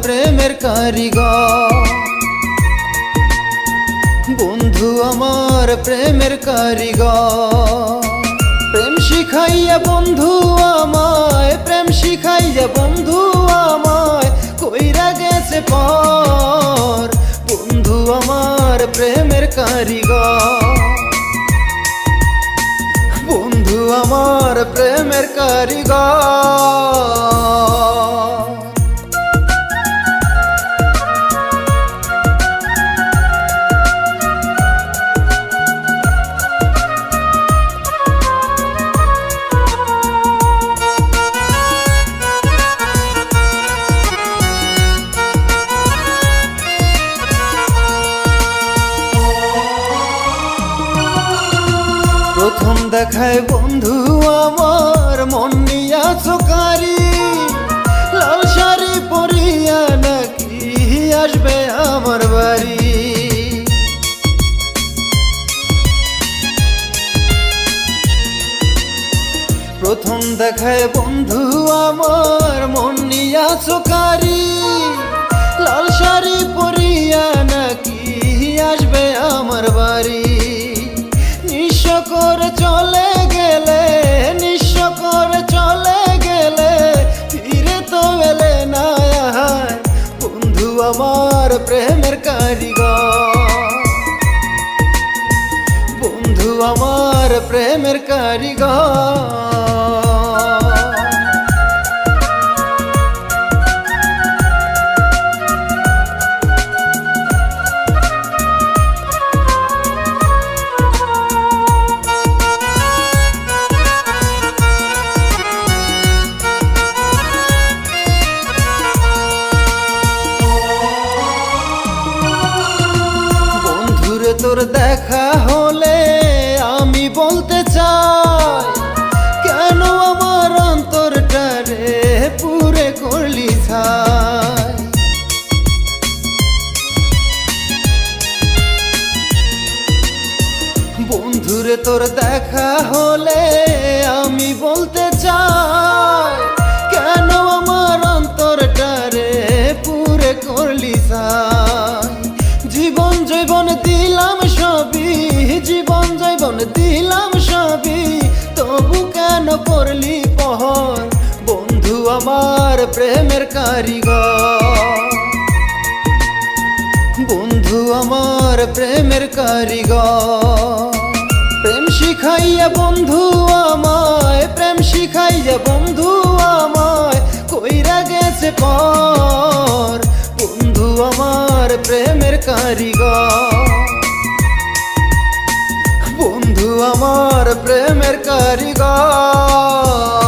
প্রেমের কারিগর, বন্ধু আমার প্রেমের কারিগর। প্রেম শিখাইয়া বন্ধু আমায়, প্রেম শিখাইয়া বন্ধু আমায় কইরা গেছে পর। বন্ধু আমার প্রেমের কারিগর, বন্ধু আমার প্রেমের কারিগর। প্রথম দেখায় বন্ধু আমার মন নিয়া চোকারি, লাল শাড়ি পরিয়া নাকি আসবে আমার বাড়ি। প্রথম দেখায় বন্ধু আমার মন নিয়া চোকারি, লাল শাড়ি পরিয়া নাকি আসবে আমার বাড়ি। নিঃস্ব করে চলে গেলে, নিঃস্ব করে চলে গেলে ফিরে তো এলে না। বন্ধু আমার প্রেমের কারিগর, বন্ধু আমার প্রেমের কারিগর। তোর দেখা হলে আমি বলতে চাই, কেন আমার অন্তরটারে পুরে করলি ছাই। বন্ধুরে তোর দেখা হলে আমি বলতে চাই, কেন আমার অন্তরটারে পুরে করলি ছাই। জীবন জৈবন দিলাম সবই, জীবন জৈবন দিলাম সবই, তবু কেন করলি পহর। বন্ধু আমার প্রেমের কারিগর, বন্ধু আমার প্রেমের কারিগর। প্রেম শিখাইয়া বন্ধু আমায়, প্রেম শিখাইয়া বন্ধু আমায় কইরা গেছে পর। বন্ধু আমার প্রেমের কারিগর, বন্ধু আমার প্রেমের কারিগর।